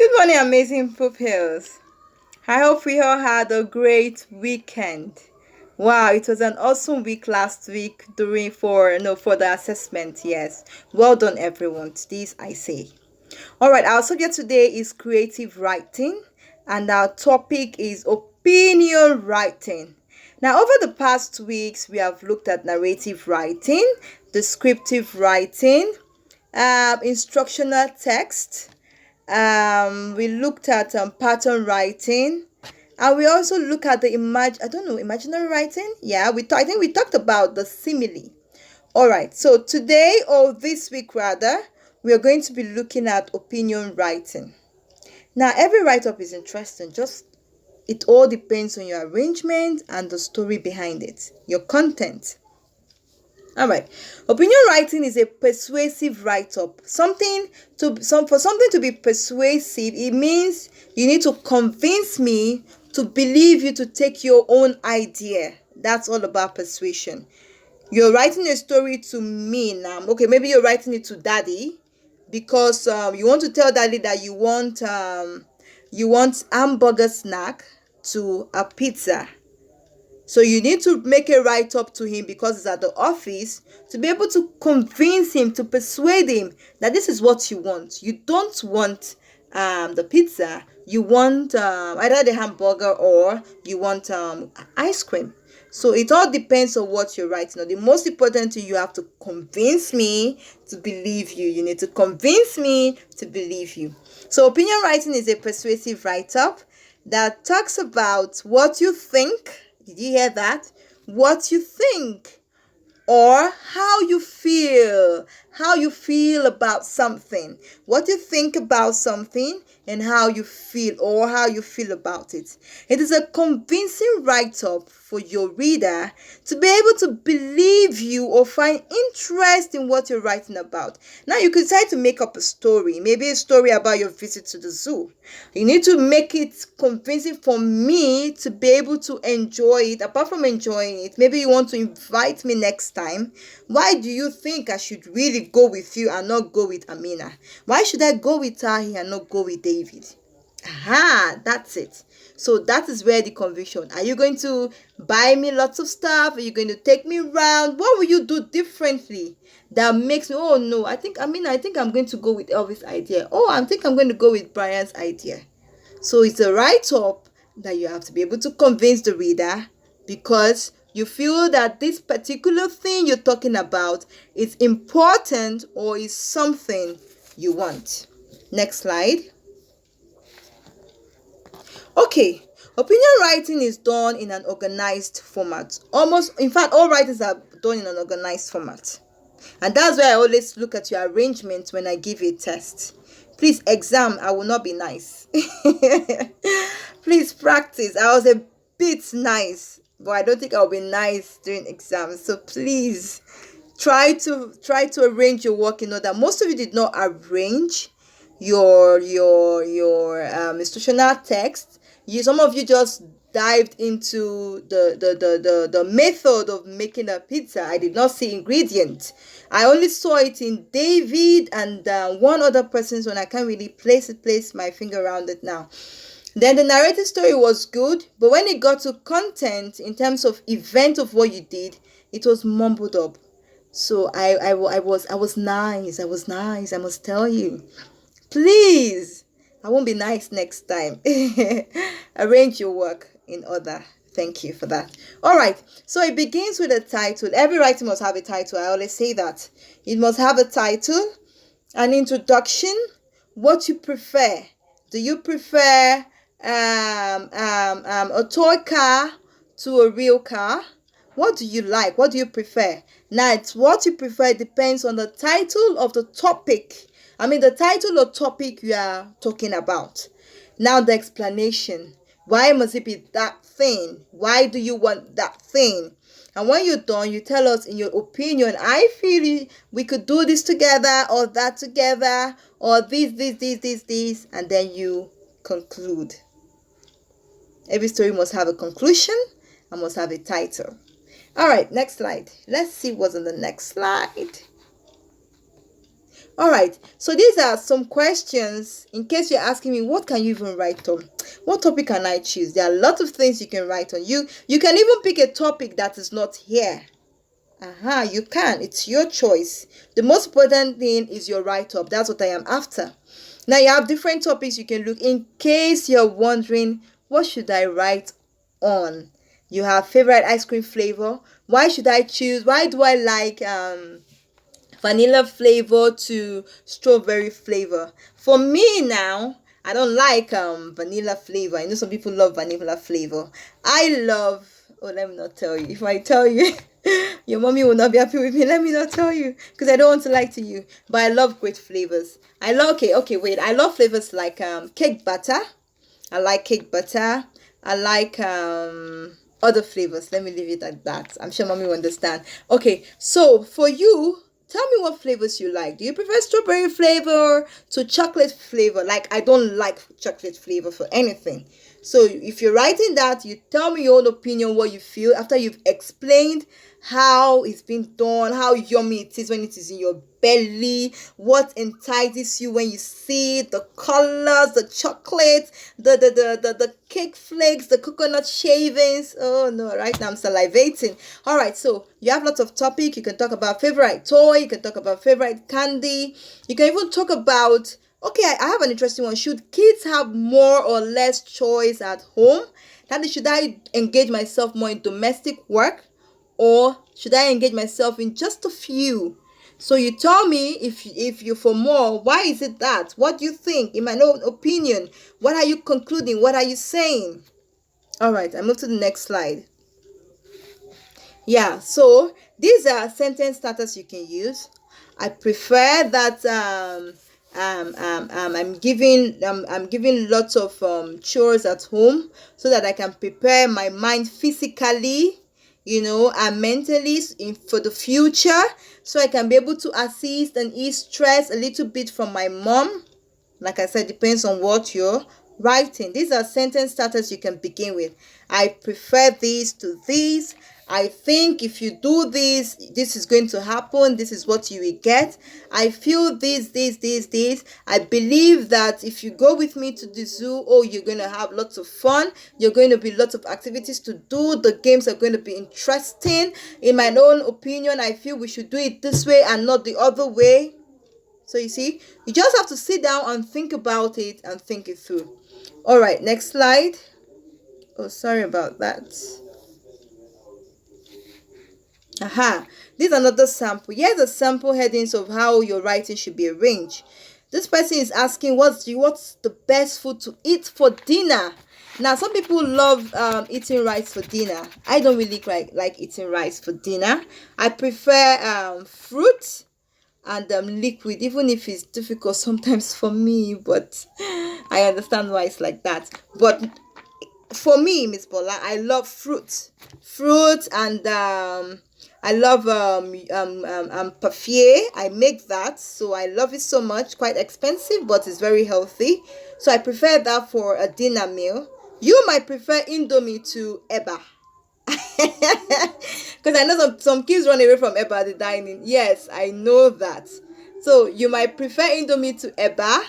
Good morning, amazing pupils. I hope we all had a great weekend. Wow, it was an awesome week last week during for the assessment. Yes, well done, everyone. To this I say. All right, our subject today is creative writing, and our topic is opinion writing. Now, over the past weeks, we have looked at narrative writing, descriptive writing, instructional text. We looked at pattern writing, and we also look at the imaginary writing. Yeah, I think we talked about the simile. All right, so today, or this week rather, we are going to be looking at opinion writing. Now, every write-up is interesting. Just it all depends on your arrangement and the story behind it, your content. All right. Opinion writing is a persuasive write-up. For something to be persuasive, it means you need to convince me to believe you to take your own idea. That's all about persuasion. You're writing a story to me now. Okay, maybe you're writing it to daddy because you want to tell daddy that you want hamburger snack to a pizza. So you need to make a write-up to him because he's at the office to be able to convince him, to persuade him that this is what you want. You don't want the pizza. You want either the hamburger or you want ice cream. So it all depends on what you're writing. Now, the most important thing, you have to convince me to believe you. You need to convince me to believe you. So opinion writing is a persuasive write-up that talks about what you think. Did you hear that? What you think, or how you feel about something, what you think about something, and how you feel about it. It is a convincing write-up for your reader to be able to believe you or find interest in what you're writing about. Now, you could decide to make up a story, maybe a story about your visit to the zoo. You need to make it convincing for me to be able to enjoy it. Apart from enjoying it, maybe you want to invite me next time. Why do you think I should really go with you and not go with Amina? Why should I go with Tahi and not go with David? Aha, that's it. So that is where the conviction. Are you going to buy me lots of stuff? Are you going to take me around? What will you do differently that makes me, oh no, I think I'm going to go with Elvis' idea. Oh, I think I'm going to go with Brian's idea. So it's a write-up that you have to be able to convince the reader because you feel that this particular thing you're talking about is important or is something you want. Next slide. Okay, opinion writing is done in an organized format. In fact, all writings are done in an organized format. And that's why I always look at your arrangement when I give you a test. Please, exam, I will not be nice. Please practice. I was a bit nice, but I don't think I'll be nice during exams. So please try to arrange your work in order. Most of you did not arrange your instructional text. Some of you just dived into the method of making a pizza. I did not see ingredients. I only saw it in David and one other person's one. I can't really place my finger around it now. Then the narrative story was good, but when it got to content in terms of event of what you did, it was mumbled up. So I was nice. I was nice. I must tell you. Please, I won't be nice next time. Arrange your work in order. Thank you for that. All right. So it begins with a title. Every writing must have a title. I always say that. It must have a title, an introduction, what you prefer. Do you prefer a toy car to a real car? What do you like? What do you prefer? Now, it's what you prefer depends on the title of the topic. The title or topic you are talking about. Now, the explanation. Why must it be that thing? Why do you want that thing? And when you're done, you tell us in your opinion, I feel we could do this together or that together or this, and then you conclude. Every story must have a conclusion and must have a title. All right, next slide. Let's see what's on the next slide. All right, so these are some questions in case you're asking me what can you even write on? What topic can I choose? There are a lot of things you can write on. You can even pick a topic that is not here. You can. It's your choice. The most important thing is your write up. That's what I am after. Now you have different topics you can look in case you're wondering what should I write on. You have favorite ice cream flavor. Why should I choose? Why do I like vanilla flavor to strawberry flavor? For me now, I don't like vanilla flavor. I know some people love vanilla flavor. I love, oh, let me not tell you. If I tell you, your mommy will not be happy with me. Let me not tell you because I don't want to lie to you. But I love great flavors. I love, okay, wait. I love flavors like cake butter. I like cake butter. I like other flavors. Let me leave it at that. I'm sure mommy will understand. Okay, so for you, tell me what flavors you like. Do you prefer strawberry flavor to chocolate flavor? Like, I don't like chocolate flavor for anything. So if you're writing that, you tell me your own opinion, what you feel after you've explained how it's been done, how yummy it is when it is in your belly, what entices you when you see the colors, the chocolate, the cake flakes, the coconut shavings. Oh no, right now I'm salivating. All right, so you have lots of topic. You can talk about favorite toy, you can talk about favorite candy, you can even talk about, okay, I have an interesting one. Should kids have more or less choice at home? That is, should I engage myself more in domestic work, or should I engage myself in just a few? So you tell me if you for more, why is it that? What do you think? In my own opinion, what are you concluding? What are you saying? All right, I move to the next slide. Yeah, so these are sentence starters you can use. I prefer that I'm giving lots of chores at home so that I can prepare my mind physically, and mentally for the future, so I can be able to assist and ease stress a little bit from my mom. Like I said, depends on what you're writing. These are sentence starters you can begin with. I prefer this to this. I think if you do this, this is going to happen. This is what you will get. I feel this. I believe that if you go with me to the zoo, oh, you're going to have lots of fun. You're going to be lots of activities to do. The games are going to be interesting. In my own opinion, I feel we should do it this way and not the other way. So you see, you just have to sit down and think about it and think it through. All right, next slide. Oh, sorry about that. This is another sample. Here's the sample headings of how your writing should be arranged. This person is asking what's the best food to eat for dinner. Now, some people love eating rice for dinner. I don't really like eating rice for dinner. I prefer fruit and liquid, even if it's difficult sometimes for me, but I understand why it's like that. But for me, Miss Bola, I love fruit, and I love parfait. I make that, so I love it so much. Quite expensive, but it's very healthy. So I prefer that for a dinner meal. You might prefer Indomie to eba. Because I know some kids run away from eba at the dining. Yes, I know that. So you might prefer Indomie to eba.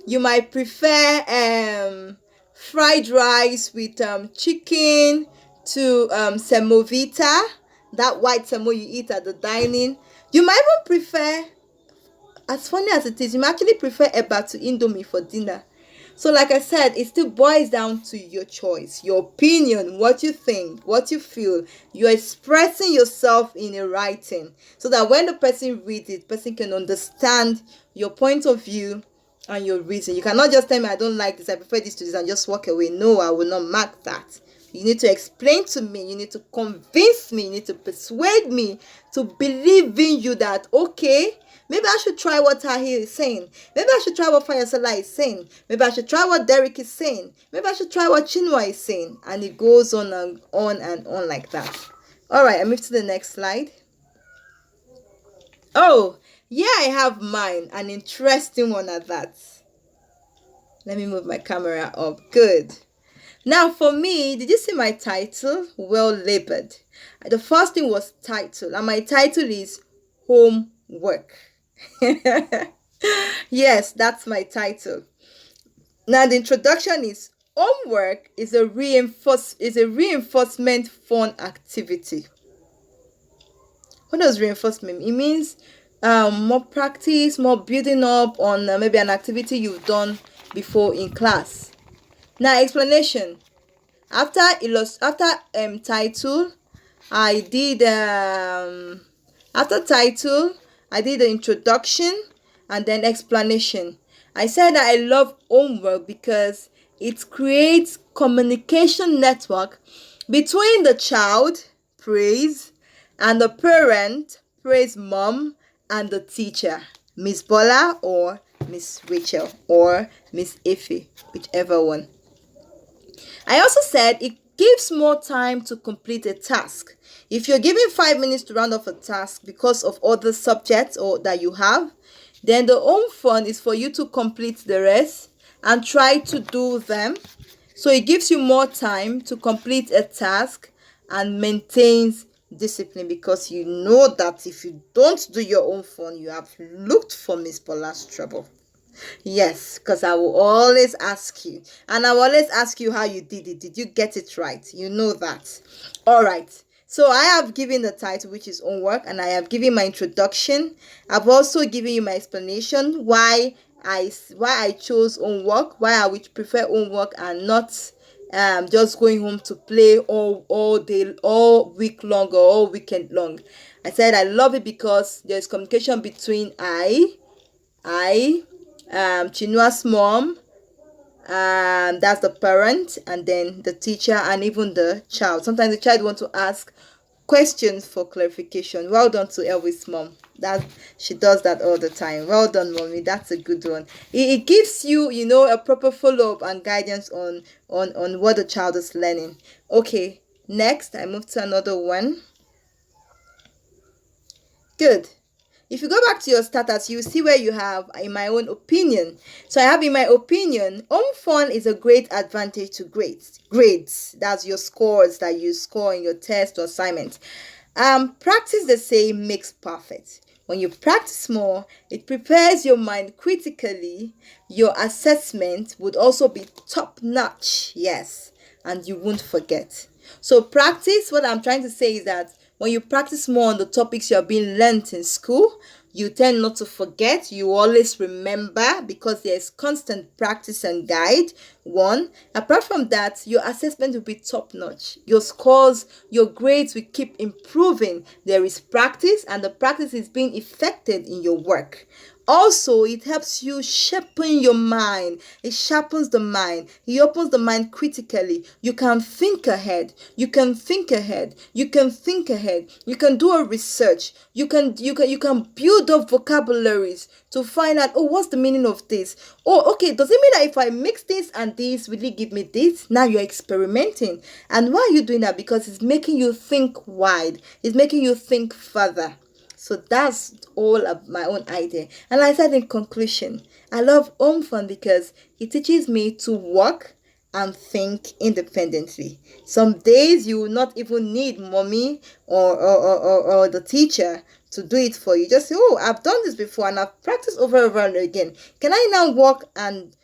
You might prefer fried rice with chicken to semovita, that white semo you eat at the dining. You might even prefer, as funny as it is, you might actually prefer eba to Indomie for dinner. So like I said, it still boils down to your choice, your opinion, what you think, what you feel. You're expressing yourself in a writing so that when the person reads it, the person can understand your point of view and your reason. You cannot just tell me, I don't like this, I prefer this to this, and just walk away. No, I will not mark that. You need to explain to me, you need to convince me, you need to persuade me to believe in you that, okay, maybe I should try what Tahir is saying. Maybe I should try what Fayasala is saying. Maybe I should try what Derek is saying. Maybe I should try what Chinua is saying. And it goes on and on and on like that. All right, I move to the next slide. Oh, yeah, I have mine. An interesting one at that. Let me move my camera up. Good. Now, for me, did you see my title? Well labored. The first thing was title. And my title is Homework. Yes, that's my title. Now the introduction is homework is a reinforcement fun activity. What does reinforcement mean? It means more practice, more building up on maybe an activity you've done before in class. Now explanation. After title, I did after title, I did the introduction and then explanation. I said that I love homework because it creates communication network between the child, praise, and the parent, praise mom, and the teacher, Miss Bola or Miss Rachel or Miss Effie, whichever one. I also said it gives more time to complete a task. If you're given 5 minutes to round off a task because of other subjects or that you have, then the home fun is for you to complete the rest and try to do them. So it gives you more time to complete a task and maintains discipline because you know that if you don't do your own fun, you have looked for Miss Bola's trouble. Yes, because I will always ask you. And I will always ask you how you did it. Did you get it right? You know that. All right. So I have given the title, which is homework, and I have given my introduction. I've also given you my explanation why I chose homework, why I would prefer homework and not just going home to play all day, all week long or all weekend long. I said I love it because there's communication between I, Chinua's mom, that's the parent, and then the teacher, and even the child. Sometimes the child wants to ask questions for clarification. Well done to Elvis' mom. That she does that all the time. Well done, mommy. That's a good one. It gives you, a proper follow up and guidance on what the child is learning. Okay, next I move to another one. Good. If you go back to your status, you see where you have in my own opinion. So I have in my opinion, home fun is a great advantage to grades. Grades, that's your scores that you score in your test or assignment. Practice the same makes perfect. When you practice more, it prepares your mind critically. Your assessment would also be top notch. Yes, and you won't forget. So practice, what I'm trying to say is that when you practice more on the topics you are being learnt in school, you tend not to forget. You always remember because there is constant practice and guide. One, apart from that, your assessment will be top notch. Your scores, your grades will keep improving. There is practice, and the practice is being effected in your work. Also, it helps you sharpen your mind. It sharpens the mind. It opens the mind critically. You can think ahead. You can think ahead. You can think ahead. You can do a research. You can build up vocabularies to find out, oh, what's the meaning of this? Oh, okay, does it mean that if I mix this and this, will it give me this? Now you're experimenting. And why are you doing that? Because it's making you think wide. It's making you think further. So that's all of my own idea. And like I said in conclusion, I love home fun because it teaches me to work and think independently. Some days you will not even need mommy or the teacher to do it for you. Just say, oh, I've done this before and I've practiced over and over and again. Can I now work and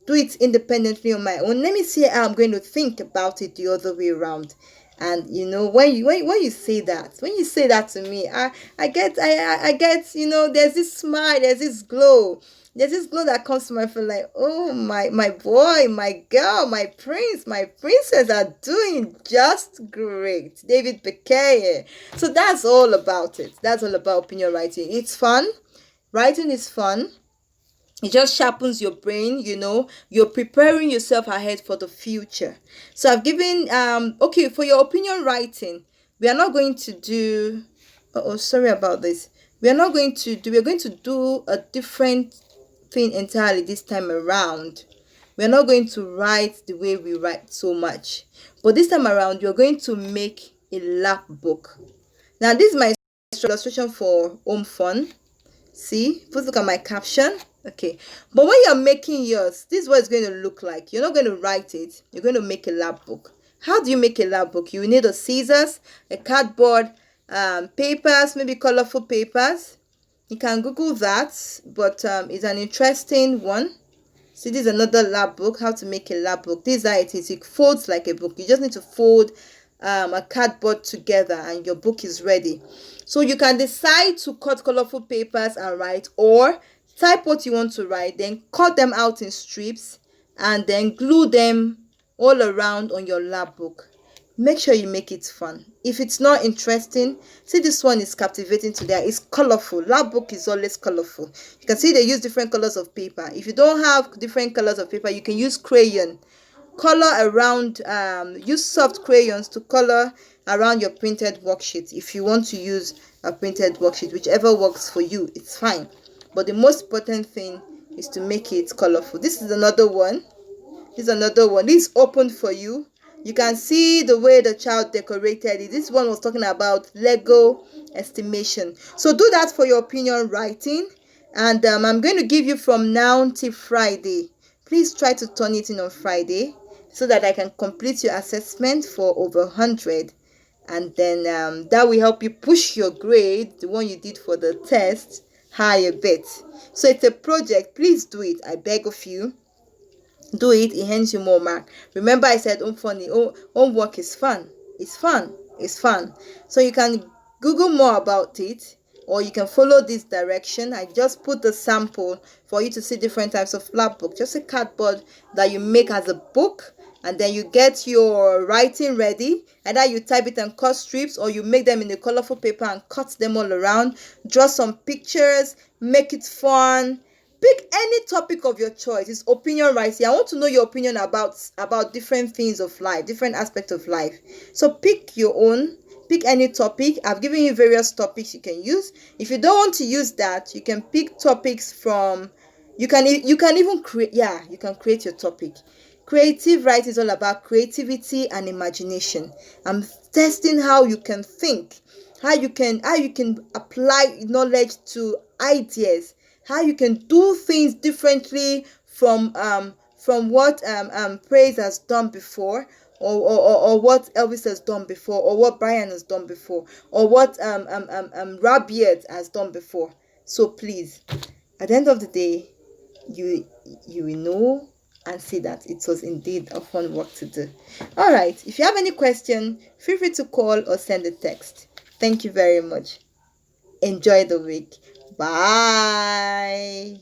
do it independently on my own? Let me see how I'm going to think about it the other way around. And when you say that to me, I get there's this smile, there's this glow that comes to my face, like, oh, my boy, my girl, my prince, my princess are doing just great. David Bekeye. So that's all about it. That's all about opinion writing. It's fun. Writing is fun. It just sharpens your brain. You're preparing yourself ahead for the future. So I've given okay, for your opinion writing, we are not going to do, oh, sorry about this, we're going to do a different thing entirely this time around. We're not going to write the way we write so much, but this time around you're going to make a lap book. Now this is my illustration for home fun. See, please look at my caption. Okay, but when you're making yours, this is what it's going to look like. You're not going to write it, you're going to make a lab book. How do you make a lab book? You need a scissors, a cardboard, papers, maybe colorful papers, You can Google that, but it's an interesting one. See, this is another lab book, how to make a lab book. This is how it is. It folds like a book. You just need to fold a cardboard together and your book is ready. So you can decide to cut colorful papers and write, or type what you want to write, then cut them out in strips and then glue them all around on your lab book. Make sure you make it fun. If it's not interesting, see, this one is captivating today. It's colorful. Lab book is always colorful. You can see they use different colors of paper. If you don't have different colors of paper, you can use crayon. Color around, use soft crayons to color around your printed worksheet. If you want to use a printed worksheet, whichever works for you, it's fine. But the most important thing is to make it colorful. This is another one. This is another one. This is open for you. You can see the way the child decorated it. This one was talking about Lego estimation. So do that for your opinion writing. And I'm going to give you from now till Friday. Please try to turn it in on Friday so that I can complete your assessment for over 100. And then that will help you push your grade, the one you did for the test, higher bit. So it's a project. Please do it. I beg of you. Do it earns you more mark. Remember, I said homework is fun. It's fun. It's fun. So you can Google more about it, or you can follow this direction. I just put the sample for you to see different types of lab book. Just a cardboard that you make as a book, and then you get your writing ready. Either you type it and cut strips, or you make them in a colorful paper and cut them all around. Draw some pictures. Make it fun. Pick any topic of your choice. It's opinion writing. I want to know your opinion about different things of life, different aspects of life. So pick your own. Pick any topic. I've given you various topics you can use. If you don't want to use that, you can pick topics from. You can even create. Yeah, you can create your topic. Creative writing is all about creativity and imagination. I'm testing how you can think, how you can apply knowledge to ideas, how you can do things differently from what Praise has done before, or what Elvis has done before, or what Brian has done before, or what Rabiet has done before. So please, at the end of the day, you will know and see that it was indeed a fun work to do. All right, if you have any question, feel free to call or send a text. Thank you very much. Enjoy the week. Bye.